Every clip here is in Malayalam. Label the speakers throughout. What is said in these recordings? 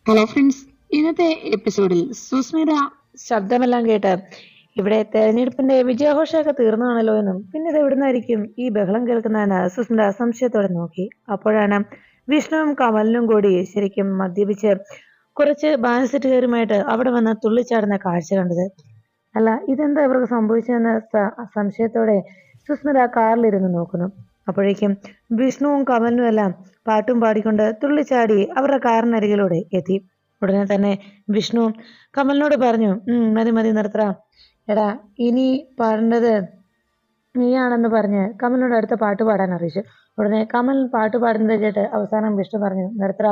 Speaker 1: ഹലോ ഫ്രണ്ട്സ്, ഇന്നത്തെ എപ്പിസോഡിൽ സുസ്മിത ശബ്ദമെല്ലാം കേട്ട് ഇവിടെ തെരഞ്ഞെടുപ്പിന്റെ വിജയാഘോഷമൊക്കെ തീർന്നാണല്ലോ എന്നും പിന്നെ ഇത് എവിടുന്നായിരിക്കും ഈ ബഹളം കേൾക്കുന്നതെന്ന് സുസ്മിത സംശയത്തോടെ നോക്കി. അപ്പോഴാണ് വിഷ്ണുവും കമലിനും കൂടി ശരിക്കും മദ്യപിച്ച് കുറച്ച് ബാൻസെറ്റുകാരുമായിട്ട് അവിടെ വന്ന് തുള്ളിച്ചാടുന്ന കാഴ്ച കണ്ടത്. അല്ല, ഇതെന്താ ഇവർക്ക് സംഭവിച്ചതെന്ന് സംശയത്തോടെ സുസ്മിത കാറിലിരുന്ന് നോക്കുന്നു. അപ്പോഴേക്കും വിഷ്ണുവും കമലിനും എല്ലാം പാട്ടും പാടിക്കൊണ്ട് തുള്ളിച്ചാടി അവരുടെ കാറിനരികിലൂടെ എത്തി. ഉടനെ തന്നെ വിഷ്ണു കമലിനോട് പറഞ്ഞു, മതി മതി നിർത്തറ, എടാ ഇനി പാടേണ്ടത് നീയാണെന്ന് പറഞ്ഞ് കമലിനോട് അടുത്ത പാട്ട് പാടാൻ അറിയിച്ചു. ഉടനെ കമൽ പാട്ട് പാടുന്നത് കേട്ട് അവസാനം വിഷ്ണു പറഞ്ഞു, നിർത്തറ,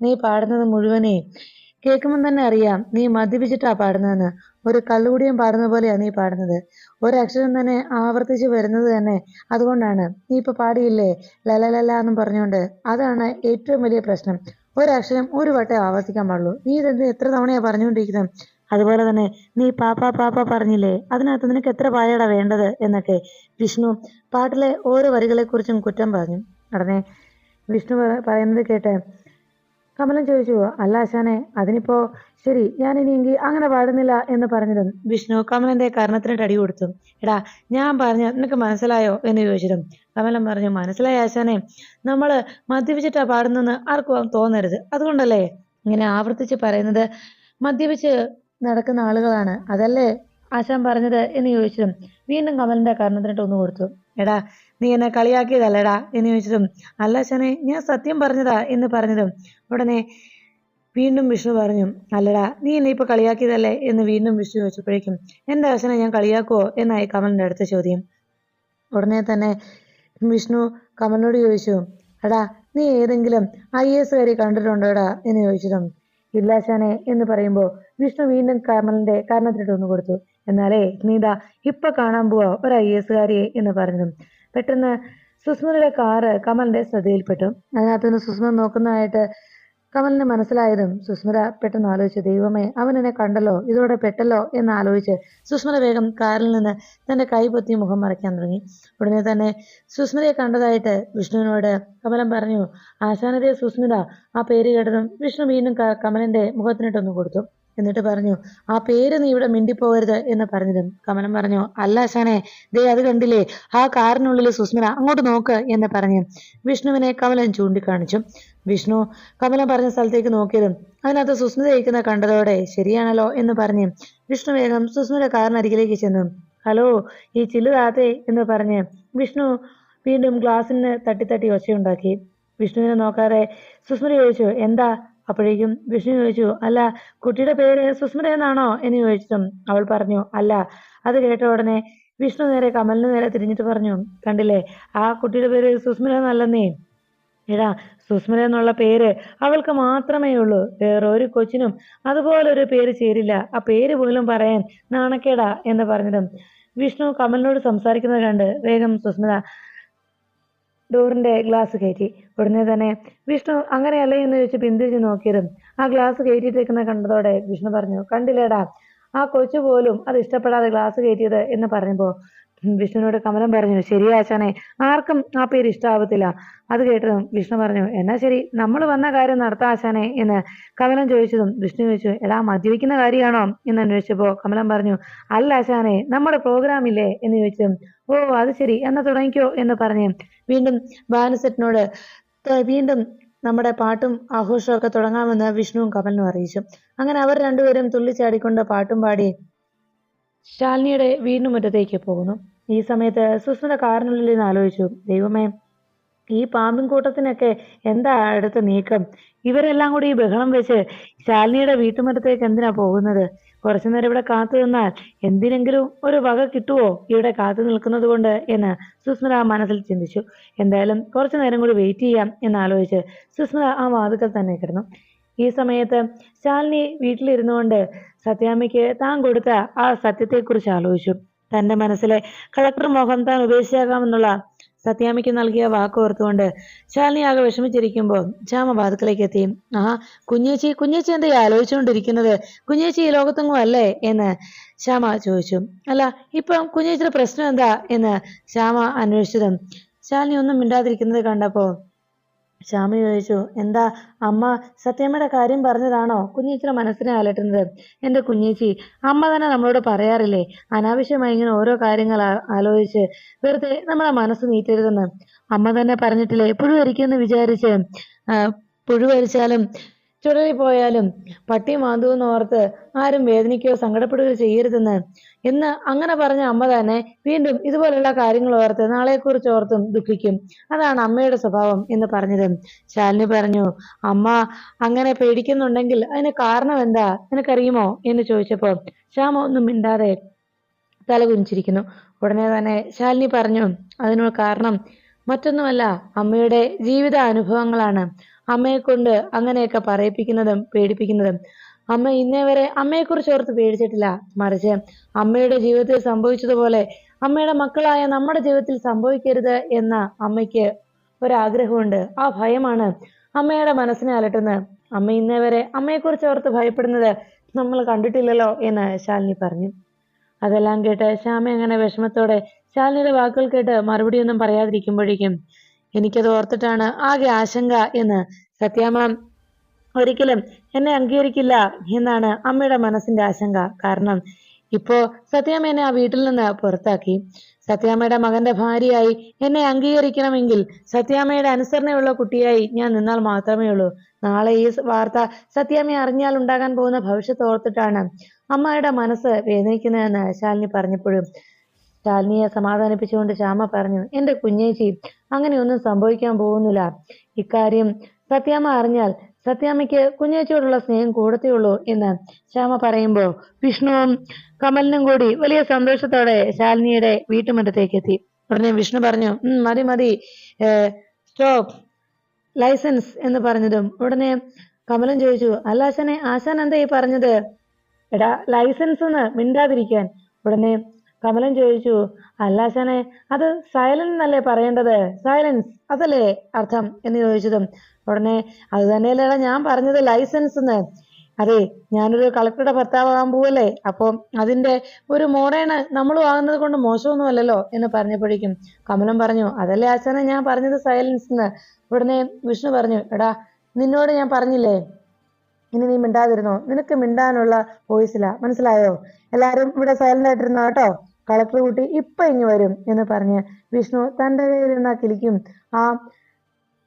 Speaker 1: നീ പാടുന്നത് മുഴുവനേ കേൾക്കുമ്പോൾ തന്നെ അറിയാം നീ മദ്യപിച്ചിട്ടാ പാടുന്നതെന്ന്. ഒരു കള്ളുകൂടിയും പാടുന്ന പോലെയാ നീ പാടുന്നത്. ഒരക്ഷരം തന്നെ ആവർത്തിച്ച് വരുന്നത് തന്നെ അതുകൊണ്ടാണ്. നീ ഇപ്പൊ പാടിയില്ലേ ലലലല എന്നും പറഞ്ഞുകൊണ്ട്, അതാണ് ഏറ്റവും വലിയ പ്രശ്നം. ഒരക്ഷരം ഒരു വട്ടം ആവർത്തിക്കാൻ പാടുള്ളൂ. നീ ഇതെന്ത് എത്ര തവണയാ പറഞ്ഞുകൊണ്ടിരിക്കുന്നത്? അതുപോലെ തന്നെ നീ പാപ്പ പാപ്പ പറഞ്ഞില്ലേ, അതിനകത്ത് നിനക്ക് എത്ര പായടാ വേണ്ടത് എന്നൊക്കെ വിഷ്ണു പാട്ടിലെ ഓരോ വരികളെ കുറിച്ചും കുറ്റം പറഞ്ഞു. ഉടനെ വിഷ്ണു പറയുന്നത് കേട്ട് കമലൻ ചോദിച്ചു, അല്ല ആശാനെ, അതിനിപ്പോ ശരി, ഞാൻ ഇനിയെങ്കിൽ അങ്ങനെ പാടുന്നില്ല എന്ന് പറഞ്ഞതും വിഷ്ണു കമലന്റെ കർണത്തിനിട്ട് അടി കൊടുത്തു. എടാ, ഞാൻ പറഞ്ഞ നിനക്ക് മനസ്സിലായോ എന്ന് ചോദിച്ചതും കമലൻ പറഞ്ഞു, മനസ്സിലായി ആശാനെ, നമ്മള് മദ്യപിച്ചിട്ടാ പാടുന്നെന്ന് ആർക്കും തോന്നരുത്, അതുകൊണ്ടല്ലേ ഇങ്ങനെ ആവർത്തിച്ച് പറയുന്നത്. മദ്യപിച്ച് നടക്കുന്ന ആളുകളാണ്, അതല്ലേ ആശാൻ പറഞ്ഞത് എന്ന് ചോദിച്ചതും വീണ്ടും കമലിന്റെ കർണത്തിനിട്ട് ഒന്ന് കൊടുത്തു. എടാ, നീ എന്നെ കളിയാക്കിയതല്ലടാ എന്ന് ചോദിച്ചതും അല്ല ആശാനെ, ഞാൻ സത്യം പറഞ്ഞതാ എന്ന് പറഞ്ഞതും ഉടനെ വീണ്ടും വിഷ്ണു പറഞ്ഞു, അല്ലടാ നീ എന്നെ ഇപ്പൊ കളിയാക്കിയതല്ലേ എന്ന് വീണ്ടും വിഷ്ണു ചോദിച്ചപ്പോഴേക്കും എന്റെ ആശാനെ ഞാൻ കളിയാക്കുവോ എന്നായി കമലിന്റെ അടുത്ത ചോദ്യം. ഉടനെ തന്നെ വിഷ്ണു കമലിനോട് ചോദിച്ചു, എടാ നീ ഏതെങ്കിലും IAS കാരി കണ്ടിട്ടുണ്ടോടാ എന്ന് ചോദിച്ചതും ഇല്ല ആശാനെ എന്ന് പറയുമ്പോൾ വിഷ്ണു വീണ്ടും കമലിന്റെ കാരണത്തിലിട്ട് ഒന്ന് കൊടുത്തു. എന്നാലേ നീതാ ഇപ്പൊ കാണാൻ പോവാ ഒരു IAS കാരിയെ എന്ന് പറഞ്ഞതും പെട്ടെന്ന് സുസ്മിതയുടെ കാറ് കമലിന്റെ ശ്രദ്ധയിൽപ്പെട്ടു. അതിനകത്തുനിന്ന് സുസ്മിത നോക്കുന്നതായിട്ട് കമലിന് മനസ്സിലായതും സുസ്മിത പെട്ടെന്ന് ആലോചിച്ചു, ദൈവമേ അവൻ എന്നെ കണ്ടല്ലോ, ഇതോടെ പെട്ടല്ലോ എന്ന് ആലോചിച്ച് സുസ്മിത വേഗം കാറിൽ നിന്ന് തന്റെ കൈ പൊത്തി മുഖം മറയ്ക്കാൻ തുടങ്ങി. ഉടനെ തന്നെ സുസ്മിതയെ കണ്ടതായിട്ട് വിഷ്ണുവിനോട് കമലൻ പറഞ്ഞു, ആശാനതേ സുസ്മിത. ആ പേര് കേട്ടതും വിഷ്ണു വീണ്ടും കമലന്റെ മുഖത്തിനിട്ടൊന്ന് കൊടുത്തു. എന്നിട്ട് പറഞ്ഞു, ആ പേര് നീ ഇവിടെ മിണ്ടിപ്പോകരുത് എന്ന് പറഞ്ഞതും കമലൻ പറഞ്ഞു, അല്ല ആശാനെ, ദേ അത് കണ്ടില്ലേ ആ കാറിനുള്ളിൽ സുസ്മിത, അങ്ങോട്ട് നോക്ക് എന്ന് പറഞ്ഞ് വിഷ്ണുവിനെ കമലൻ ചൂണ്ടിക്കാണിച്ചു. വിഷ്ണു കമലൻ പറഞ്ഞ സ്ഥലത്തേക്ക് നോക്കിയതും അതിനകത്ത് സുസ്മിത ഇരിക്കുന്ന കണ്ടതോടെ ശരിയാണല്ലോ എന്ന് പറഞ്ഞ് വിഷ്ണു വേഗം സുസ്മിത കാറിനരികിലേക്ക് ചെന്നു. ഹലോ, ഈ ചില്ല് താത്തേ എന്ന് പറഞ്ഞ് വിഷ്ണു വീണ്ടും ഗ്ലാസിന് തട്ടി തട്ടി ഒച്ചയുണ്ടാക്കി. വിഷ്ണുവിനെ നോക്കാതെ സുസ്മിത ചോദിച്ചു, എന്താ? അപ്പോഴേക്കും വിഷ്ണു ചോദിച്ചു, അല്ല കുട്ടിയുടെ പേര് സുസ്മിത എന്നാണോ എന്ന് ചോദിച്ചതും അവൾ പറഞ്ഞു, അല്ല. അത് കേട്ട ഉടനെ വിഷ്ണു നേരെ കമലിന് നേരെ തിരിഞ്ഞിട്ട് പറഞ്ഞു, കണ്ടില്ലേ, ആ കുട്ടിയുടെ പേര് സുസ്മിത എന്നല്ലെന്നേ. എടാ, സുസ്മിത എന്നുള്ള പേര് അവൾക്ക് മാത്രമേ ഉള്ളൂ, വേറൊരു കൊച്ചിനും അതുപോലൊരു പേര് ചേരില്ല. ആ പേര് പോലും പറയാൻ നാണക്കേടാ എന്ന് പറഞ്ഞതും വിഷ്ണു കമലിനോട് സംസാരിക്കുന്നത് കണ്ട് വേഗം സുസ്മിത ഡോറിന്റെ ഗ്ലാസ് കയറ്റി. ഉടനെ തന്നെ വിഷ്ണു അങ്ങനെയല്ലേ എന്ന് ചോദിച്ച് പിന്തിരിഞ്ഞ് നോക്കിയതും ആ ഗ്ലാസ് കയറ്റിയിട്ടേക്കുന്ന കണ്ടതോടെ വിഷ്ണു പറഞ്ഞു, കണ്ടില്ലേടാ, ആ കൊച്ചു പോലും അത് ഇഷ്ടപ്പെടാതെ ഗ്ലാസ് കയറ്റിയത് എന്ന് പറഞ്ഞപ്പോ വിഷ്ണുവിനോട് കമലൻ പറഞ്ഞു, ശരിയാ ആശാനെ, ആർക്കും ആ പേര് ഇഷ്ടാവത്തില്ല. അത് കേട്ടതും വിഷ്ണു പറഞ്ഞു, എന്നാ ശരി, നമ്മൾ വന്ന കാര്യം നടത്താം ആശാനെ എന്ന് കമലൻ ചോദിച്ചതും വിഷ്ണു ചോദിച്ചു, എടാ മദ്യപിക്കുന്ന കാര്യമാണോ എന്ന് അന്വേഷിച്ചപ്പോ കമലൻ പറഞ്ഞു, അല്ല ആശാനെ, നമ്മുടെ പ്രോഗ്രാം ഇല്ലേ എന്ന് ചോദിച്ചതും ഓ അത് ശരി, എന്നാ തുടങ്ങിക്കോ എന്ന് പറഞ്ഞ് വീണ്ടും ബാനുസെറ്റിനോട് വീണ്ടും നമ്മുടെ പാട്ടും ആഘോഷവും ഒക്കെ തുടങ്ങാമെന്ന് വിഷ്ണുവും കമലിനും അറിയിച്ചു. അങ്ങനെ അവർ രണ്ടുപേരും തുള്ളിച്ചാടിക്കൊണ്ട് പാട്ടും പാടി ശാലിനിയുടെ വീടിന് മുറ്റത്തേക്ക് പോകുന്നു. ഈ സമയത്ത് സുസ്മിത കാറിനുള്ളിൽ നിന്ന് ആലോചിച്ചു, ദൈവമേ, ഈ പാമ്പിൻ കൂട്ടത്തിനൊക്കെ എന്താ അടുത്ത നീക്കം? ഇവരെല്ലാം കൂടി ഈ ബഹളം വെച്ച് ശാലിനിയുടെ വീട്ടുമുറ്റത്തേക്ക് എന്തിനാ പോകുന്നത്? കുറച്ചു നേരം ഇവിടെ കാത്തു നിന്നാൽ എന്തിനെങ്കിലും ഒരു വക കിട്ടുവോ ഇവിടെ കാത്തു നിൽക്കുന്നത് കൊണ്ട് എന്ന് സുസ്മിത മനസ്സിൽ ചിന്തിച്ചു. എന്തായാലും കുറച്ചു നേരം കൂടി വെയിറ്റ് ചെയ്യാം എന്നാലോചിച്ച് സുസ്മിത ആ വാതുക്കൽ തന്നെ കിടന്നു. ഈ സമയത്ത് ശാലിനി വീട്ടിലിരുന്നുകൊണ്ട് സത്യാമ്മയ്ക്ക് താൻ കൊടുത്ത ആ സത്യത്തെക്കുറിച്ച് ആലോചിച്ചു. തന്റെ മനസ്സിലെ കളക്ടർ മോഹം താൻ ഉപേക്ഷിച്ചേക്കാമെന്നുള്ള സത്യാമ്മയ്ക്ക് നൽകിയ വാക്ക് ഓർത്തുകൊണ്ട് ശാലിനി ആകെ വിഷമിച്ചിരിക്കുമ്പോൾ ശ്യാമ വാതുക്കലേക്ക് എത്തി. കുഞ്ഞേച്ചി എന്താ ആലോചിച്ചുകൊണ്ടിരിക്കുന്നത്? കുഞ്ഞേച്ചി ഈ ലോകത്തെങ്ങും അല്ലേ എന്ന് ശ്യാമ ചോദിച്ചു. അല്ല, ഇപ്പം കുഞ്ഞേച്ചിയുടെ പ്രശ്നം എന്താ എന്ന് ശ്യാമ അന്വേഷിച്ചതും ശാലിനി ഒന്നും മിണ്ടാതിരിക്കുന്നത് കണ്ടപ്പോ ശ്യാമ ചോദിച്ചു, എന്താ അമ്മ സത്യമ്മയുടെ കാര്യം പറഞ്ഞതാണോ കുഞ്ഞേച്ചിയുടെ മനസ്സിനെ അലട്ടുന്നത്? എന്റെ കുഞ്ഞേച്ചി, അമ്മ തന്നെ നമ്മളോട് പറയാറില്ലേ, അനാവശ്യമായി ഇങ്ങനെ ഓരോ കാര്യങ്ങൾ ആലോചിച്ച് വെറുതെ നമ്മളെ മനസ്സ് നീറ്റരുതെന്ന്. അമ്മ തന്നെ പറഞ്ഞിട്ടില്ലേ, പുഴുവരിക്കുമെന്ന് വിചാരിച്ച് പുഴുവരിച്ചാലും ചുഴലിപ്പോയാലും പട്ടി മാന്തുവെന്ന് ഓർത്ത് ആരും വേദനിക്കുകയോ സങ്കടപ്പെടുകയോ ചെയ്യരുതെന്ന്. എന്ന് അങ്ങനെ പറഞ്ഞ അമ്മ തന്നെ വീണ്ടും ഇതുപോലുള്ള കാര്യങ്ങൾ ഓർത്ത് നാളെക്കുറിച്ച് ഓർത്തും ദുഃഖിക്കും. അതാണ് അമ്മയുടെ സ്വഭാവം എന്ന് പറഞ്ഞത്. ശാലിനി പറഞ്ഞു, അമ്മ അങ്ങനെ പേടിക്കുന്നുണ്ടെങ്കിൽ അതിന് കാരണം എന്താ നിനക്കറിയുമോ എന്ന് ചോദിച്ചപ്പോ ശ്യാമ ഒന്നും മിണ്ടാതെ തലകുനിച്ചിരിക്കുന്നു. ഉടനെ തന്നെ ശാലിനി പറഞ്ഞു, അതിനുള്ള കാരണം മറ്റൊന്നുമല്ല, അമ്മയുടെ ജീവിത അനുഭവങ്ങളാണ് അമ്മയെ കൊണ്ട് അങ്ങനെയൊക്കെ പറയിപ്പിക്കുന്നതും പേടിപ്പിക്കുന്നതും. അമ്മ ഇന്നേ വരെ അമ്മയെക്കുറിച്ച് ഓർത്ത് പേടിച്ചിട്ടില്ല, മറിച്ച് അമ്മയുടെ ജീവിതത്തിൽ സംഭവിച്ചതുപോലെ അമ്മയുടെ മക്കളായ നമ്മുടെ ജീവിതത്തിൽ സംഭവിക്കരുത് എന്ന അമ്മയ്ക്ക് ഒരാഗ്രഹമുണ്ട്. ആ ഭയമാണ് അമ്മയുടെ മനസ്സിനെ അലട്ടുന്നത്. അമ്മ ഇന്നേ വരെ അമ്മയെക്കുറിച്ച് ഓർത്ത് ഭയപ്പെടുന്നത് നമ്മൾ കണ്ടിട്ടില്ലല്ലോ എന്ന് ശാലിനി പറഞ്ഞു. അതെല്ലാം കേട്ട് ശ്യാമ അങ്ങനെ വിഷമത്തോടെ ശാലിനിയുടെ വാക്കുകൾ കേട്ട് മറുപടിയൊന്നും പറയാതിരിക്കുമ്പോഴേക്കും, എനിക്കത് ഓർത്തിട്ടാണ് ആകെ ആശങ്ക എന്ന് സത്യാമ്മ ഒരിക്കലും എന്നെ അംഗീകരിക്കില്ല എന്നാണ് അമ്മയുടെ മനസ്സിന്റെ ആശങ്ക. കാരണം ഇപ്പോ സത്യാമ്മ എന്നെ ആ വീട്ടിൽ നിന്ന് പുറത്താക്കി. സത്യാമ്മയുടെ മകന്റെ ഭാര്യയായി എന്നെ അംഗീകരിക്കണമെങ്കിൽ സത്യാമ്മയുടെ അനുസരണയുള്ള കുട്ടിയായി ഞാൻ നിന്നാൽ മാത്രമേ ഉള്ളൂ. നാളെ ഈ വാർത്ത സത്യാമ്മ അറിഞ്ഞാൽ ഉണ്ടാകാൻ പോകുന്ന ഭവിഷ്യത്ത് ഓർത്തിട്ടാണ് അമ്മയുടെ മനസ്സ് വേദനിക്കുന്നതെന്ന് ശാലിനി പറഞ്ഞപ്പോഴും ശാലിനിയെ സമാധാനിപ്പിച്ചുകൊണ്ട് ശ്യാമ പറഞ്ഞു, എന്റെ കുഞ്ഞേച്ചി, അങ്ങനെയൊന്നും സംഭവിക്കാൻ പോകുന്നില്ല. ഇക്കാര്യം സത്യാമ്മ അറിഞ്ഞാൽ സത്യാമ്മയ്ക്ക് കുഞ്ഞേച്ചിയോടുള്ള സ്നേഹം കൂടത്തേയുള്ളൂ എന്ന് ശ്യാമ പറയുമ്പോ വിഷ്ണുവും കമലിനും കൂടി വലിയ സന്തോഷത്തോടെ ശാലിനിയുടെ വീട്ടുമുറ്റത്തേക്ക് എത്തി. ഉടനെ വിഷ്ണു പറഞ്ഞു, മതി മതി, സ്റ്റോപ്പ്, ലൈസൻസ് എന്ന് പറഞ്ഞതും ഉടനെ കമലൻ ചോദിച്ചു, അല്ല ആശാനെ, ആശാൻ എന്താ ഈ പറഞ്ഞത്? എടാ, ലൈസൻസ് എന്ന് മിണ്ടാതിരിക്കാൻ. ഉടനെ കമലൻ ചോദിച്ചു, അല്ല ആശാനെ, അത് സൈലൻസ് എന്നല്ലേ പറയേണ്ടത്? സൈലൻസ് അതല്ലേ അർത്ഥം എന്ന് ചോദിച്ചതും ഉടനെ, അത് തന്നെയല്ലേടാ ഞാൻ പറഞ്ഞത്, ലൈസൻസ് എന്ന്. അതെ, ഞാനൊരു കളക്ടറുടെ ഭർത്താവാകാൻ പോവല്ലേ, അപ്പൊ അതിന്റെ ഒരു മോഡേണ് നമ്മളും ആകുന്നത് കൊണ്ട് മോശമൊന്നുമല്ലല്ലോ എന്ന് പറഞ്ഞപ്പോഴേക്കും കമലൻ പറഞ്ഞു, അതല്ലേ ആശാനെ ഞാൻ പറഞ്ഞത്, സൈലൻസ് എന്ന്. ഉടനെ വിഷ്ണു പറഞ്ഞു, എടാ, നിന്നോട് ഞാൻ പറഞ്ഞില്ലേ ഇനി നീ മിണ്ടാതിരുന്നോ, നിനക്ക് മിണ്ടാനുള്ള വോയിസില്ല, മനസ്സിലായോ? എല്ലാരും ഇവിടെ സൈലന്റ് ആയിട്ടിരുന്നോ കേട്ടോ, കളക്ടർ കുട്ടി ഇപ്പൊ ഇങ്ങ് വരും എന്ന് പറഞ്ഞ് വിഷ്ണു തന്റെ കയ്യിലിരുന്ന കിളിക്കും ആ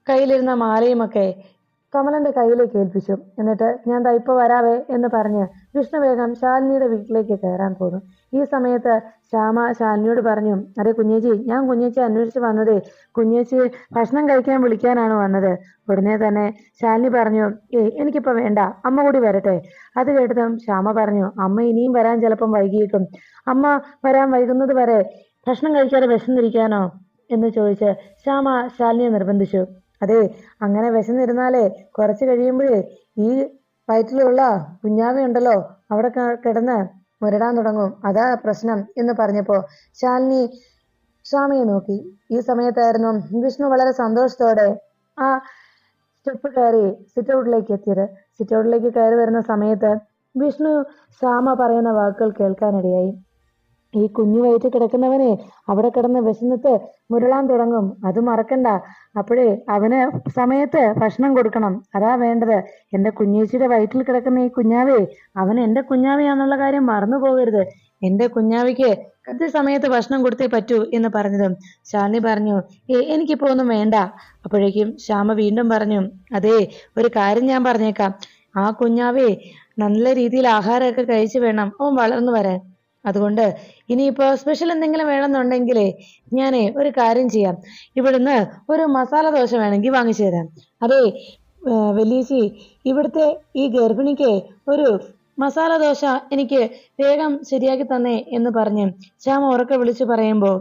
Speaker 1: കയ്യിലിരുന്ന മാലയുമൊക്കെ കമലന്റെ കയ്യിലേക്ക് ഏൽപ്പിച്ചു. എന്നിട്ട് ഞാൻ ദാ ഇപ്പൊ വരാവേ എന്ന് പറഞ്ഞ് വിഷ്ണു വേഗം ശാലിനിയുടെ വീട്ടിലേക്ക് കയറാൻ പോന്നു. ഈ സമയത്ത് ശ്യാമ ശാലിനിയോട് പറഞ്ഞു, അതെ കുഞ്ഞേച്ചി, ഞാൻ കുഞ്ഞേച്ചി അന്വേഷിച്ച് വന്നതേ കുഞ്ഞേച്ചി ഭക്ഷണം കഴിക്കാൻ വിളിക്കാനാണ് വന്നത്. ഉടനെ തന്നെ ശാലിനി പറഞ്ഞു, എനിക്കിപ്പോ വേണ്ട, അമ്മ കൂടി വരട്ടെ. അത് കേട്ടതും ശ്യാമ പറഞ്ഞു, അമ്മ ഇനിയും വരാൻ ചിലപ്പം വൈകിയേക്കും. അമ്മ വരാൻ വൈകുന്നത് വരെ ഭക്ഷണം കഴിക്കാതെ വിശന്നിരിക്കാനോ എന്ന് ചോദിച്ച് ശ്യാമ ശാലിനിയെ നിർബന്ധിച്ചു. അതെ, അങ്ങനെ വിശന്നിരുന്നാലേ കുറച്ച് കഴിയുമ്പോഴേ ഈ വയറ്റിലുള്ള കുഞ്ഞാവയുണ്ടല്ലോ അവിടെ കിടന്ന് മുരടാൻ തുടങ്ങും, അതാ പ്രശ്നം എന്ന് പറഞ്ഞപ്പോ ശാലിനി ശ്യാമയെ നോക്കി. ഈ സമയത്തായിരുന്നു വിഷ്ണു വളരെ സന്തോഷത്തോടെ ആ സ്റ്റെപ്പ് കയറി സിറ്റ് ഔട്ടിലേക്ക് എത്തിയത്. സിറ്റ് ഔട്ടിലേക്ക് കയറി വരുന്ന സമയത്ത് വിഷ്ണു ശ്യാമ പറയുന്ന വാക്കുകൾ കേൾക്കാനിടയായി. ഈ കുഞ്ഞു വയറ്റിൽ കിടക്കുന്നവനെ അവിടെ കിടന്ന് വിശന്നിട്ട് മുരളാൻ തുടങ്ങും, അത് മറക്കണ്ട. അപ്പോഴേ അവന് സമയത്ത് ഭക്ഷണം കൊടുക്കണം, അതാ വേണ്ടത്. എന്റെ കുഞ്ഞേച്ചിയുടെ വയറ്റിൽ കിടക്കുന്ന ഈ കുഞ്ഞാവേ, അവൻ എന്റെ കുഞ്ഞാവയാന്നുള്ള കാര്യം മറന്നു പോകരുത്. എന്റെ കുഞ്ഞാവിക്ക് കൃത്യസമയത്ത് ഭക്ഷണം കൊടുത്തേ പറ്റൂ എന്ന് പറഞ്ഞതും ശാലിനി പറഞ്ഞു, എനിക്കിപ്പോ ഒന്നും വേണ്ട. അപ്പോഴേക്കും ശ്യാമ വീണ്ടും പറഞ്ഞു, അതേ, ഒരു കാര്യം ഞാൻ പറഞ്ഞേക്കാം, ആ കുഞ്ഞാവേ നല്ല രീതിയിൽ ആഹാരമൊക്കെ കഴിച്ചു വേണം അവൻ വളർന്നു വരാൻ. അതുകൊണ്ട് ഇനിയിപ്പോ സ്പെഷ്യൽ എന്തെങ്കിലും വേണമെന്നുണ്ടെങ്കിലേ ഞാനേ ഒരു കാര്യം ചെയ്യാം, ഇവിടുന്ന് ഒരു മസാല ദോശ വേണമെങ്കിൽ വാങ്ങിച്ചു തരാം. അതേ വലിയേച്ചി, ഇവിടുത്തെ ഈ ഗർഭിണിക്ക് ഒരു മസാല ദോശ എനിക്ക് വേഗം ശരിയാക്കി തന്നേ എന്ന് പറഞ്ഞ് ശ്യാമ ഉറക്കെ വിളിച്ചു പറയുമ്പോ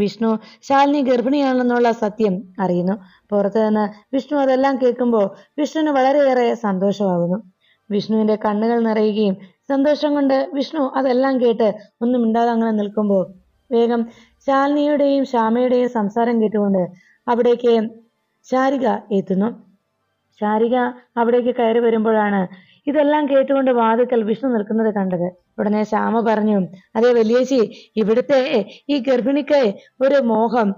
Speaker 1: വിഷ്ണു ശാലിനി ഗർഭിണിയാണെന്നുള്ള സത്യം അറിയുന്നു. പുറത്തു നിന്ന് വിഷ്ണു അതെല്ലാം കേൾക്കുമ്പോ വിഷ്ണുവിന് വളരെയേറെ സന്തോഷമാകുന്നു. വിഷ്ണുവിന്റെ കണ്ണുകൾ നിറയുകയും സന്തോഷം കൊണ്ട് വിഷ്ണു അതെല്ലാം കേട്ട് ഒന്നും മിണ്ടാതെ അങ്ങനെ നിൽക്കുമ്പോൾ വേഗം ശാലിനിയുടെയും ശ്യാമയുടെയും സംസാരം കേട്ടുകൊണ്ട് അവിടേക്ക് ശാരിക എത്തുന്നു. ശാരിക അവിടേക്ക് കയറി വരുമ്പോഴാണ് ഇതെല്ലാം കേട്ടുകൊണ്ട് വാതിക്കൽ വിഷ്ണു നിൽക്കുന്നത് കണ്ടത്. ഉടനെ ശ്യാമ പറഞ്ഞു, അതെ വലിയേച്ചി, ഇവിടുത്തെ ഈ ഗർഭിണിക്ക് ഒരു മോഹം,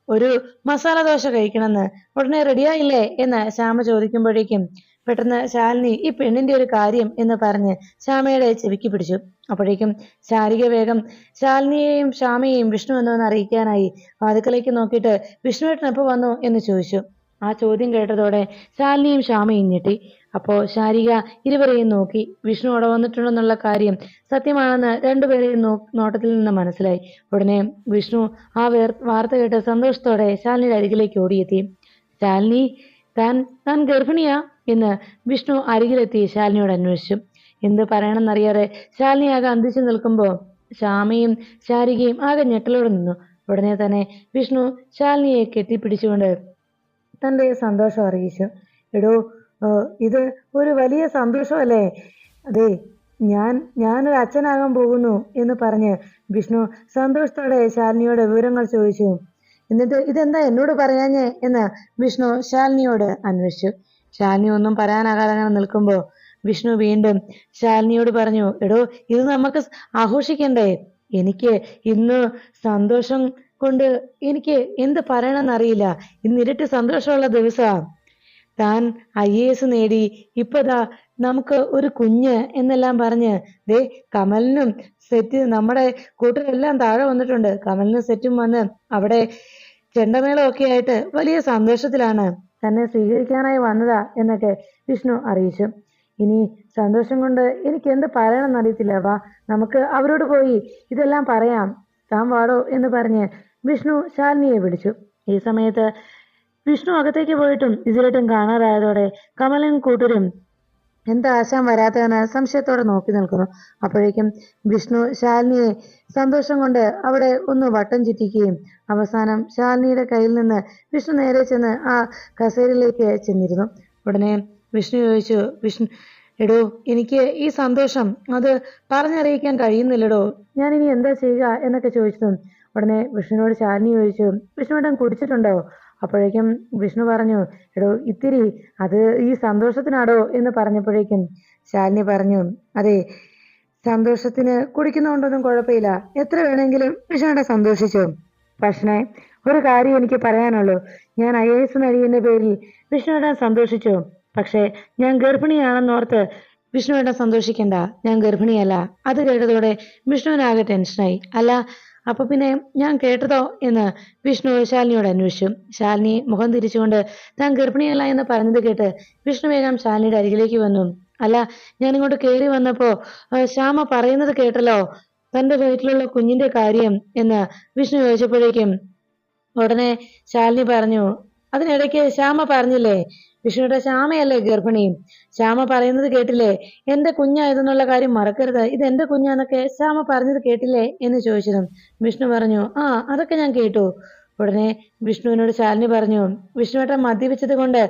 Speaker 1: ഒരു മസാല ദോശ കഴിക്കണമെന്ന്. ഉടനെ റെഡിയായില്ലേ എന്ന് ശ്യാമ ചോദിക്കുമ്പോഴേക്കും പെട്ടെന്ന് ശാലിനി ഈ പെണ്ണിന്റെ ഒരു കാര്യം എന്ന് പറഞ്ഞ് ശ്യാമയുടെ ചെവിക്ക് പിടിച്ചു. അപ്പോഴേക്കും ശാരിക വേഗം ശാലിനിയെയും ശ്യാമയെയും വിഷ്ണു വന്നുവെന്ന് അറിയിക്കാനായി വാതിക്കലേക്ക് നോക്കിയിട്ട് വിഷ്ണുവേട്ടൻ എപ്പോ വന്നു എന്ന് ചോദിച്ചു. ആ ചോദ്യം കേട്ടതോടെ ശാലിനിയും ശ്യാമയും ഞെട്ടി. അപ്പോ ശാരിക ഇരുവരെയും നോക്കി. വിഷ്ണു അവിടെ വന്നിട്ടുണ്ടെന്നുള്ള കാര്യം സത്യമാണെന്ന് രണ്ടുപേരെയും നോട്ടത്തിൽ നിന്ന് മനസ്സിലായി. ഉടനെ വിഷ്ണു ആ വാർത്ത കേട്ട് സന്തോഷത്തോടെ ശാലിനിയുടെ അരികിലേക്ക് ഓടിയെത്തി. ശാലിനി, താൻ ഗർഭിണിയാ എന്ന് വിഷ്ണു അരികിലെത്തി ശാലിനിയോട് അന്വേഷിച്ചു. എന്ത് പറയണമെന്നറിയാതെ ശാലിനി ആകെ അന്തിച്ചു നിൽക്കുമ്പോൾ ശ്യാമയും ശാരികയും ആകെ ഞെട്ടലോടെ നിന്നു. ഉടനെ തന്നെ വിഷ്ണു ശാലിനിയെ കെട്ടിപ്പിടിച്ചുകൊണ്ട് തന്റെ സന്തോഷം അറിയിച്ചു. എടോ, ഇത് ഒരു വലിയ സന്തോഷമല്ലേ? അതെ, ഞാനൊരു അച്ഛനാകാൻ പോകുന്നു എന്ന് പറഞ്ഞ് വിഷ്ണു സന്തോഷത്തോടെ ശാലിനിയോട് വിവരങ്ങൾ ചോദിച്ചു. എന്നിട്ട് ഇതെന്താ എന്നോട് പറയാഞ്ഞേ എന്ന് വിഷ്ണു ശാലിനിയോട് അന്വേഷിച്ചു. ശാലിനി ഒന്നും പറയാനാകാതെ അങ്ങനെ നിൽക്കുമ്പോൾ വിഷ്ണു വീണ്ടും ശാലിനിയോട് പറഞ്ഞു, എടോ, ഇത് നമുക്ക് ആഘോഷിക്കണ്ടേ? എനിക്ക് ഇന്ന് സന്തോഷം കൊണ്ട് എനിക്ക് എന്ത് പറയണമെന്നറിയില്ല. ഇന്ന് ഇരട്ടി സന്തോഷമുള്ള ദിവസമാണ്. താൻ IAS നേടി, ഇപ്പതാ നമുക്ക് ഒരു കുഞ്ഞ് എന്നെല്ലാം പറഞ്ഞ് ദേ കമലിനും സെറ്റ്, നമ്മുടെ കൂട്ടരെല്ലാം താഴെ വന്നിട്ടുണ്ട്. കമലിനും സെറ്റും വന്ന് അവിടെ ചെണ്ടമേളമൊക്കെ ആയിട്ട് വലിയ സന്തോഷത്തിലാണ്. തന്നെ സ്വീകരിക്കാനായി വന്നതാ എന്നൊക്കെ വിഷ്ണു അറിയിച്ചു. ഇനി സന്തോഷം കൊണ്ട് എനിക്ക് എന്ത് പറയണമെന്ന് അറിയത്തില്ല. വാ, നമുക്ക് അവരോട് പോയി ഇതെല്ലാം പറയാം. താൻ വാടോ എന്ന് പറഞ്ഞ് വിഷ്ണു ശാലിനിയെ വിളിച്ചു. ഈ സമയത്ത് വിഷ്ണു അകത്തേക്ക് പോയിട്ടും ഇതിലിട്ടും കാണാതായതോടെ കമലും കൂട്ടരും എന്താ ആശാൻ വരാത്തതെന്ന് സംശയത്തോടെ നോക്കി നിൽക്കുന്നു. അപ്പോഴേക്കും വിഷ്ണു ശാലിനിയെ സന്തോഷം കൊണ്ട് അവിടെ ഒന്ന് വട്ടം ചുറ്റിക്കുകയും അവസാനം ശാലിനിയുടെ കയ്യിൽ നിന്ന് വിഷ്ണു നേരെ ചെന്ന് ആ കസേരയിലേക്ക് ചെന്നിരുന്നു. ഉടനെ വിഷ്ണു ചോദിച്ചു, എടോ, എനിക്ക് ഈ സന്തോഷം അത് പറഞ്ഞറിയിക്കാൻ കഴിയുന്നില്ലടോ. ഞാൻ ഇനി എന്താ ചെയ്യുക എന്നൊക്കെ ചോദിച്ചതും ഉടനെ വിഷ്ണുവിനോട് ശാലിനി ചോദിച്ചു, വിഷ്ണുവേട്ടൻ കുടിച്ചിട്ടുണ്ടോ? അപ്പോഴേക്കും വിഷ്ണു പറഞ്ഞു, എടോ, ഇത്തിരി, അത് ഈ സന്തോഷത്തിനാടോ എന്ന് പറഞ്ഞപ്പോഴേക്കും ശാലിനി പറഞ്ഞു, അതെ, സന്തോഷത്തിന് കുടിക്കുന്നതുകൊണ്ടൊന്നും കുഴപ്പമില്ല, എത്ര വേണമെങ്കിലും വിഷ്ണുവേട്ടൻ സന്തോഷിച്ചു. പക്ഷേ ഒരു കാര്യം എനിക്ക് പറയാനുള്ളൂ. ഞാൻ IAS നേടിയതിന്റെ പേരിൽ വിഷ്ണുവേട്ടൻ സന്തോഷിച്ചു. പക്ഷേ ഞാൻ ഗർഭിണിയാണെന്നോർത്ത് വിഷ്ണുവേട്ടൻ സന്തോഷിക്കണ്ട. ഞാൻ ഗർഭിണിയല്ല. അത് കേട്ടതോടെ വിഷ്ണുവിനാകെ ടെൻഷനായി. അല്ല, അപ്പൊ പിന്നെ ഞാൻ കേട്ടതോ എന്ന് വിഷ്ണു ശാലിനിയോട് അന്വേഷിച്ചു. ശാലിനി മുഖം തിരിച്ചുകൊണ്ട് താൻ ഗർഭിണിയല്ല എന്ന് പറഞ്ഞത് കേട്ട് വിഷ്ണു വേഗം ശാലിനിയുടെ അരികിലേക്ക് വന്നു. അല്ല, ഞാൻ ഇങ്ങോട്ട് കയറി വന്നപ്പോ ശ്യാമ പറയുന്നത് കേട്ടല്ലോ, തന്റെ വീട്ടിലുള്ള കുഞ്ഞിന്റെ കാര്യം എന്ന് വിഷ്ണു ചോദിച്ചപ്പോഴേക്കും ഉടനെ ശാലിനി പറഞ്ഞു, അതിനിടയ്ക്ക് ശ്യാമ പറഞ്ഞില്ലേ, വിഷ്ണുയുടെ ശ്യാമയല്ലേ ഗർഭിണി? ശ്യാമ പറയുന്നത് കേട്ടില്ലേ? എന്റെ കുഞ്ഞായതെന്നുള്ള കാര്യം മറക്കരുത്, ഇത് എന്റെ കുഞ്ഞാന്നൊക്കെ ശ്യാമ പറഞ്ഞത് കേട്ടില്ലേ എന്ന് ചോദിച്ചതും വിഷ്ണു പറഞ്ഞു, ആ, അതൊക്കെ ഞാൻ കേട്ടു. ഉടനെ വിഷ്ണുവിനോട് ശാലിനി പറഞ്ഞു, വിഷ്ണുവേട്ടൻ മദ്യപിച്ചത് കൊണ്ട്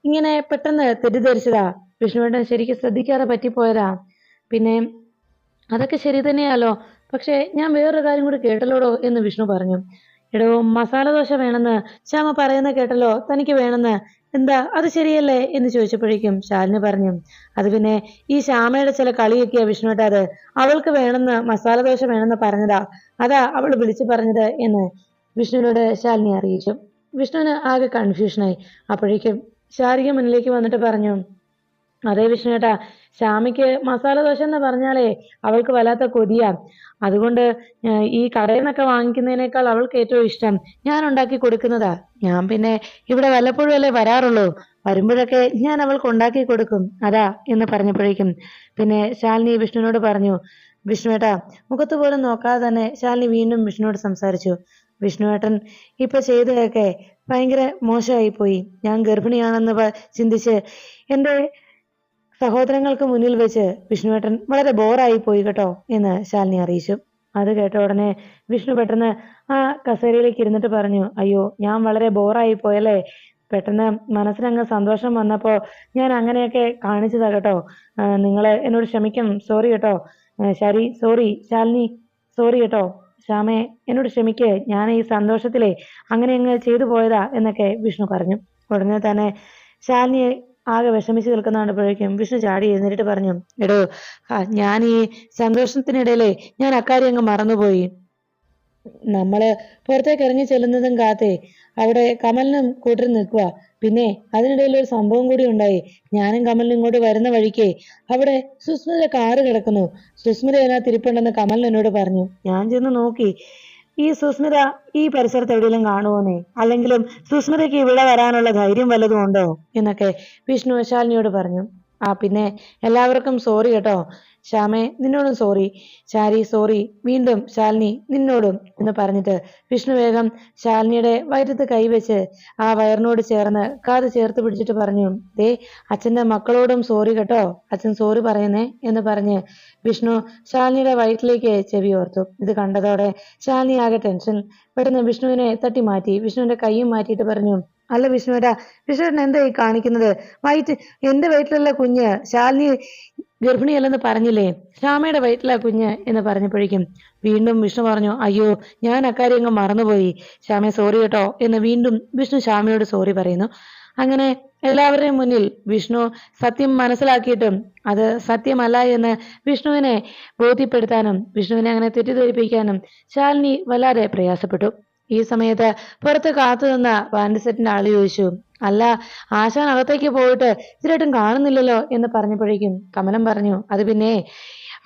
Speaker 1: ഇങ്ങനെ പെട്ടെന്ന് തെറ്റിദ്ധരിച്ചതാ. വിഷ്ണുവേട്ടൻ ശരിക്കും ശ്രദ്ധിക്കാതെ പറ്റിപ്പോയതാ. പിന്നെ അതൊക്കെ ശരി തന്നെയാലോ, പക്ഷെ ഞാൻ വേറൊരു കാര്യം കൂടി കേട്ടല്ലോടോ എന്ന് വിഷ്ണു പറഞ്ഞു. എടോ, മസാല ദോശ വേണമെന്ന് ശ്യാമ പറയുന്ന കേട്ടല്ലോ, തനിക്ക് വേണമെന്ന്. എന്താ അത് ശരിയല്ലേ എന്ന് ചോദിച്ചപ്പോഴേക്കും ശാലിനി പറഞ്ഞു, അത് പിന്നെ ഈ ശ്യാമയുടെ ചില കളിയൊക്കെയാ വിഷ്ണുവേട്ടാ, അത് അവൾക്ക് വേണമെന്ന് മസാല ദോശ വേണമെന്ന് പറഞ്ഞതാ, അതാ അവൾ വിളിച്ചു പറഞ്ഞത് എന്ന് വിഷ്ണുവിനോട് ശാലിനി അറിയിച്ചു. വിഷ്ണുവിന് ആകെ കൺഫ്യൂഷനായി. അപ്പോഴേക്കും ശാരിക മുന്നിലേക്ക് വന്നിട്ട് പറഞ്ഞു, അതെ വിഷ്ണുവേട്ടാ, ശ്യാമയ്ക്ക് മസാല ദോശ എന്ന് പറഞ്ഞാലേ അവൾക്ക് വല്ലാത്ത കൊതിയാ. അതുകൊണ്ട് ഈ കടയിൽ നിന്നൊക്കെ വാങ്ങിക്കുന്നതിനേക്കാൾ അവൾക്ക് ഏറ്റവും ഇഷ്ടം ഞാൻ ഉണ്ടാക്കി കൊടുക്കുന്നതാ. ഞാൻ പിന്നെ ഇവിടെ വല്ലപ്പോഴും അല്ലേ വരാറുള്ളൂ, വരുമ്പോഴൊക്കെ ഞാൻ അവൾക്ക് ഉണ്ടാക്കി കൊടുക്കും, അതാ എന്ന് പറഞ്ഞപ്പോഴേക്കും പിന്നെ ശാലിനി വിഷ്ണുവിനോട് പറഞ്ഞു. വിഷ്ണുവേട്ടാ, മുഖത്ത് പോലും നോക്കാതെ തന്നെ ശാലിനി വീണ്ടും വിഷ്ണുവോട് സംസാരിച്ചു. വിഷ്ണുവേട്ടൻ ഇപ്പൊ ചെയ്തതൊക്കെ ഭയങ്കര മോശമായി പോയി. ഞാൻ ഗർഭിണിയാണെന്ന് ചിന്തിച്ച് എൻ്റെ സഹോദരങ്ങൾക്ക് മുന്നിൽ വെച്ച് വിഷ്ണുവേട്ടൻ വളരെ ബോറായി പോയി കേട്ടോ എന്ന് ശാലിനി അറിയിച്ചു. അത് കേട്ട ഉടനെ വിഷ്ണു പെട്ടെന്ന് ആ കസേരയിലേക്ക് ഇരുന്നിട്ട് പറഞ്ഞു, അയ്യോ, ഞാൻ വളരെ ബോറായി പോയല്ലേ, പെട്ടെന്ന് മനസ്സിനങ്ങ് സന്തോഷം വന്നപ്പോ ഞാൻ അങ്ങനെയൊക്കെ കാണിച്ചതാ കേട്ടോ. നിങ്ങള് എന്നോട് ക്ഷമിക്കണം, സോറി കേട്ടോ. സോറി ശാലിനി, സോറി കേട്ടോ. ശ്യാമേ, എന്നോട് ക്ഷമിക്ക്, ഞാൻ ഈ സന്തോഷത്തിലേ അങ്ങനെ അങ്ങ് ചെയ്തു പോയതാ എന്നൊക്കെ വിഷ്ണു പറഞ്ഞു. ഉടനെ തന്നെ ശാലിനിയെ ആകെ വിഷമിച്ച് നിൽക്കുന്ന കണ്ടപ്പോഴേക്കും വിഷ്ണു ചാടി എഴുന്നേറ്റ് പറഞ്ഞു, എടോ, ഞാൻ ഈ സന്തോഷത്തിനിടയിലേ ഞാൻ അക്കാര്യം അങ്ങ് മറന്നുപോയി. നമ്മള് പുറത്തേക്ക് ഇറങ്ങി ചെല്ലുന്നതും കാത്തേ അവിടെ കമലിനും കൂട്ടരും നിൽക്കുക. പിന്നെ അതിനിടയിൽ ഒരു സംഭവം കൂടി ഉണ്ടായി. ഞാനും കമലിനും ഇങ്ങോട്ട് വരുന്ന വഴിക്ക് അവിടെ സുസ്മിത കാറ് കിടക്കുന്നു. സുസ്മിത അതിനകത്ത് ഇരിപ്പുണ്ടെന്ന് കമൽ എന്നോട് പറഞ്ഞു. ഞാൻ ചെന്ന് നോക്കി. ഈ സുസ്മിത ഈ പരിസരത്ത് എവിടെയെങ്കിലും കാണുമോന്നേ, അല്ലെങ്കിലും സുസ്മിതയ്ക്ക് ഇവിടെ വരാനുള്ള ധൈര്യം വല്ലതും ഉണ്ടോ എന്നൊക്കെ വിഷ്ണു ശാലിനിയോട് പറഞ്ഞു. പിന്നെ എല്ലാവർക്കും സോറി കേട്ടോ. ശ്യാമേ, നിന്നോടും സോറി. ശാരി സോറി. വീണ്ടും ശാലിനി നിന്നോടും എന്ന് പറഞ്ഞിട്ട് വിഷ്ണു വേഗം ശാലിനിയുടെ വയറ്റത്ത് കൈവച്ച് ആ വയറിനോട് ചേർന്ന് കാത് ചേർത്ത് പിടിച്ചിട്ട് പറഞ്ഞു, ദേ അച്ഛന്റെ മക്കളോടും സോറി കേട്ടോ, അച്ഛൻ സോറി പറയുന്നേ എന്ന് പറഞ്ഞ് വിഷ്ണു ശാലിനിയുടെ വയറ്റിലേക്ക് ചെവി ഓർത്തു. ഇത് കണ്ടതോടെ ശാലിനി ആകെ ടെൻഷൻ. പെട്ടെന്ന് വിഷ്ണുവിനെ തട്ടി മാറ്റി വിഷ്ണുവിന്റെ കൈയും മാറ്റിയിട്ട് പറഞ്ഞു, അല്ല വിഷ്ണുവേട്ടാ, വിഷ്ണുവേട്ടൻ എന്താ ഈ കാണിക്കുന്നത്? എന്റെ വയറ്റിലുള്ള കുഞ്ഞ് ശാലിനി ഗർഭിണിയല്ലെന്ന് പറഞ്ഞില്ലേ? ശ്യാമയുടെ വയറ്റിലാ കുഞ്ഞ് എന്ന് പറഞ്ഞപ്പോഴേക്കും വീണ്ടും വിഷ്ണു പറഞ്ഞു, അയ്യോ ഞാൻ അക്കാര്യം അങ്ങ് മറന്നുപോയി. ശ്യാമയെ സോറി കേട്ടോ എന്ന് വീണ്ടും വിഷ്ണു ശ്യാമയോട് സോറി പറയുന്നു. അങ്ങനെ എല്ലാവരുടെയും മുന്നിൽ വിഷ്ണു സത്യം മനസ്സിലാക്കിയിട്ടും അത് സത്യമല്ല എന്ന് വിഷ്ണുവിനെ ബോധ്യപ്പെടുത്താനും വിഷ്ണുവിനെ അങ്ങനെ തെറ്റിദ്ധരിപ്പിക്കാനും ശാലിനി വല്ലാതെ പ്രയാസപ്പെട്ടു. ഈ സമയത്ത് പുറത്ത് കാത്തു നിന്ന ബാൻഡ് സെറ്റിന്റെ ആള് ചോദിച്ചു, അല്ല ആശാൻ അകത്തേക്ക് പോയിട്ട് ഇതിലായിട്ടും കാണുന്നില്ലല്ലോ എന്ന് പറഞ്ഞപ്പോഴേക്കും കമലം പറഞ്ഞു, അത് പിന്നെ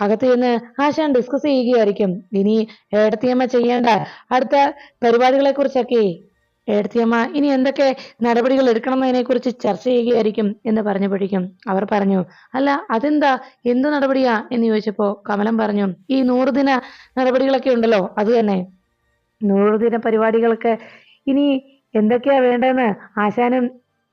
Speaker 1: അകത്ത് ചെന്ന് ആശാൻ ഡിസ്കസ് ചെയ്യുകയായിരിക്കും ഇനി ഏടത്തിയമ്മ ചെയ്യേണ്ട അടുത്ത പരിപാടികളെ കുറിച്ചൊക്കെ. ഏടത്തിയമ്മ ഇനി എന്തൊക്കെ നടപടികൾ എടുക്കണം എന്നതിനെ കുറിച്ച് ചർച്ച ചെയ്യുകയായിരിക്കും എന്ന് പറഞ്ഞപ്പോഴേക്കും അവർ പറഞ്ഞു, അല്ല അതെന്താ, എന്ത് നടപടിയാ എന്ന് ചോദിച്ചപ്പോ കമലം പറഞ്ഞു, ഈ 100 ദിന നടപടികളൊക്കെ ഉണ്ടല്ലോ, അത് തന്നെ. 100 ദിന പരിപാടികൾക്ക് ഇനി എന്തൊക്കെയാ വേണ്ടതെന്ന് ആശാനും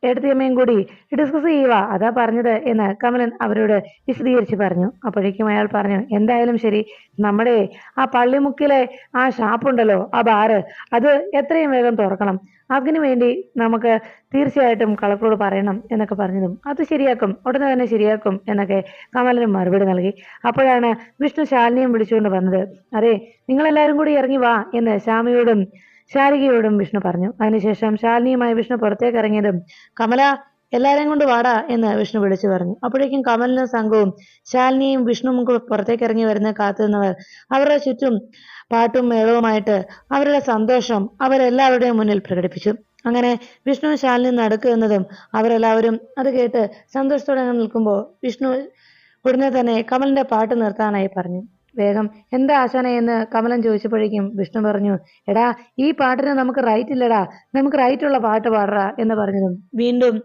Speaker 1: ഏടത്തിയമ്മയും കൂടി ഡിസ്കസ് ചെയ്യുക, അതാ പറഞ്ഞത് എന്ന് കമലൻ അവരോട് വിശദീകരിച്ച് പറഞ്ഞു. അപ്പോഴേക്കും അയാൾ പറഞ്ഞു, എന്തായാലും ശരി, നമ്മുടെ ആ പള്ളിമുക്കിലെ ആ ഷാപ്പുണ്ടല്ലോ, ആ ബാറ്, അത് എത്രയും വേഗം തുറക്കണം. അതിനു വേണ്ടി നമുക്ക് തീർച്ചയായിട്ടും കളക്ടറോട് പറയണം എന്നൊക്കെ പറഞ്ഞതും അത് ശരിയാക്കും, ഉടനെ തന്നെ ശരിയാക്കും എന്നൊക്കെ കമലനും മറുപടി നൽകി. അപ്പോഴാണ് വിഷ്ണു ശാലിനിയും വിളിച്ചുകൊണ്ട് വന്നത്. അതെ, നിങ്ങളെല്ലാവരും കൂടി ഇറങ്ങി വാ എന്ന് ശ്യാമയോടും ശാരികയോടും വിഷ്ണു പറഞ്ഞു. അതിനുശേഷം ശാലിനിയുമായി വിഷ്ണു പുറത്തേക്ക് ഇറങ്ങിയതും കമല എല്ലാരെയും കൊണ്ട് വാടാ എന്ന് വിഷ്ണു വിളിച്ചു പറഞ്ഞു. അപ്പോഴേക്കും കമലിനും സംഘവും ശാലിനിയും വിഷ്ണുവും പുറത്തേക്ക് ഇറങ്ങി വരുന്ന കാത്തു നിന്നവർ അവരുടെ ചുറ്റും പാട്ടും മേളവുമായിട്ട് അവരുടെ സന്തോഷം അവരെല്ലാവരുടെയും മുന്നിൽ പ്രകടിപ്പിച്ചു. അങ്ങനെ വിഷ്ണു ശാലിനി നടക്കുന്നതും അവരെല്ലാവരും അത് കേട്ട് സന്തോഷത്തോടെ നിൽക്കുമ്പോൾ വിഷ്ണു ഉടനെ തന്നെ കമലിന്റെ പാട്ട് നിർത്താനായി പറഞ്ഞു. വേഗം എന്താ ആശാനെ എന്ന് കമലൻ ചോദിച്ചപ്പോഴേക്കും വിഷ്ണു പറഞ്ഞു, എടാ ഈ പാട്ടിന് നമുക്ക് റൈറ്റ് ഇല്ലടാ, നമുക്ക് റൈറ്റ് ഉള്ള പാട്ട് പാടറാ എന്ന് പറഞ്ഞതും വീണ്ടും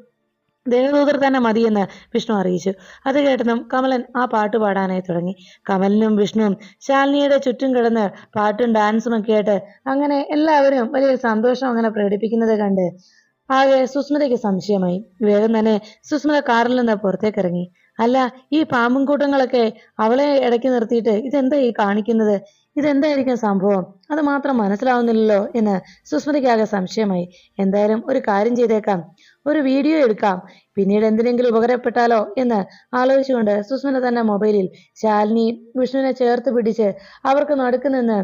Speaker 1: ദേവദൂതർ തന്നെ മതിയെന്ന് വിഷ്ണു അറിയിച്ചു. അത് കേട്ടതും കമലൻ ആ പാട്ട് പാടാനായി തുടങ്ങി. കമലിനും വിഷ്ണുവും ശാലിനിയുടെ ചുറ്റും കിടന്ന് പാട്ടും ഡാൻസും ഒക്കെ ആയിട്ട് അങ്ങനെ എല്ലാവരും വലിയ സന്തോഷം അങ്ങനെ പ്രകടിപ്പിക്കുന്നത് കണ്ട് ആകെ സുസ്മിതയ്ക്ക് സംശയമായി. വേഗം തന്നെ സുസ്മിത കാറിൽ നിന്ന് പുറത്തേക്ക് ഇറങ്ങി. അല്ല, ഈ പാമ്പും കൂട്ടങ്ങളൊക്കെ അവളെ ഇടയ്ക്ക് നിർത്തിയിട്ട് ഇതെന്താ ഈ കാണിക്കുന്നത്? ഇതെന്തായിരിക്കും സംഭവം? അത് മാത്രം മനസ്സിലാവുന്നില്ലല്ലോ എന്ന് സുസ്മിതയ്ക്കാകെ സംശയമായി. എന്തായാലും ഒരു കാര്യം ചെയ്തേക്കാം, ഒരു വീഡിയോ എടുക്കാം, പിന്നീട് എന്തിനെങ്കിലും ഉപകാരപ്പെട്ടാലോ എന്ന് ആലോചിച്ചുകൊണ്ട് സുസ്മിത തന്നെ മൊബൈലിൽ ശാലിനി വിഷ്ണുവിനെ ചേർത്ത് പിടിച്ച് അവർക്ക് നടുക്കുനിന്ന്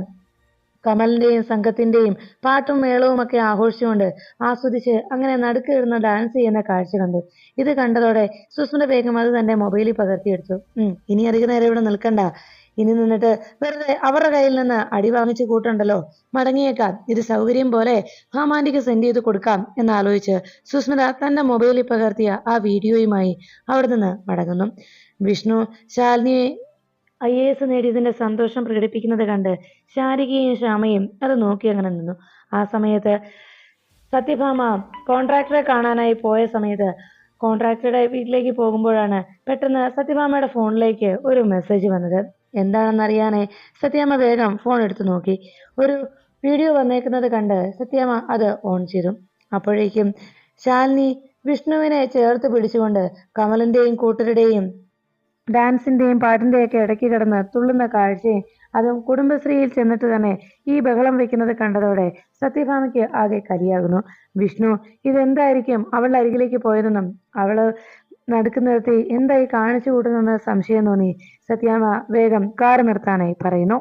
Speaker 1: കമലിന്റെയും സംഘത്തിന്റെയും പാട്ടും മേളവും ഒക്കെ ആഘോഷിച്ചുകൊണ്ട് ആസ്വദിച്ച് അങ്ങനെ നടുക്കിരുന്ന് ഡാൻസ് ചെയ്യുന്ന കാഴ്ച കണ്ടു. ഇത് കണ്ടതോടെ സുസ്മിത വേഗം അത് തന്റെ മൊബൈലിൽ പകർത്തിയെടുത്തു. ഇനി അധിക നേരം ഇവിടെ നിൽക്കണ്ട, ഇനി നിന്നിട്ട് വെറുതെ അവരുടെ കയ്യിൽ നിന്ന് അടി വാങ്ങിച്ചു കൂട്ടണ്ടല്ലോ, മടങ്ങിയേക്കാം, ഇത് സൗകര്യം പോലെ ഭാമാന്റിക്ക് സെൻഡ് ചെയ്ത് കൊടുക്കാം എന്നാലോചിച്ച് സുസ്മിത തന്റെ മൊബൈലിൽ പകർത്തിയ ആ വീഡിയോയുമായി അവിടെ നിന്ന് മടങ്ങുന്നു. വിഷ്ണു ശാലിനിയെ IAS നേടിയതിന്റെ സന്തോഷം പ്രകടിപ്പിക്കുന്നത് കണ്ട് ശാരികയും ശ്യാമയും അത് നോക്കി അങ്ങനെ നിന്നു. ആ സമയത്ത് സത്യഭാമ കോൺട്രാക്ടറെ കാണാനായി പോയ സമയത്ത് കോൺട്രാക്ടറുടെ വീട്ടിലേക്ക് പോകുമ്പോഴാണ് പെട്ടെന്ന് സത്യഭാമയുടെ ഫോണിലേക്ക് ഒരു മെസ്സേജ് വന്നത്. എന്താണെന്നറിയാനേ സത്യഭാമ വേഗം ഫോൺ എടുത്തു നോക്കി. ഒരു വീഡിയോ വന്നേക്കുന്നത് കണ്ട് സത്യഭാമ അത് ഓൺ ചെയ്തു. അപ്പോഴേക്കും ശാലിനി വിഷ്ണുവിനെ ചേർത്ത് പിടിച്ചുകൊണ്ട് കമലിന്റെയും കൂട്ടരുടെയും ഡാൻസിന്റെയും പാട്ടിന്റെയും ഒക്കെ ഇടയ്ക്ക് കിടന്ന് തുള്ളുന്ന കാഴ്ചയും അതും കുടുംബശ്രീയിൽ ചെന്നിട്ട് തന്നെ ഈ ബഹളം വെക്കുന്നത് കണ്ടതോടെ സത്യഭാമയ്ക്ക് ആകെ കലിയാകുന്നു. വിഷ്ണു ഇതെന്തായിരിക്കും അവളുടെ അരികിലേക്ക് പോയതെന്നും അവള് നടുക്ക് നിർത്തി എന്തായി കാണിച്ചു കൂട്ടുന്നെന്ന് സംശയം തോന്നി സത്യഭാമ വേഗം കാർ നിർത്താനായി പറയുന്നു.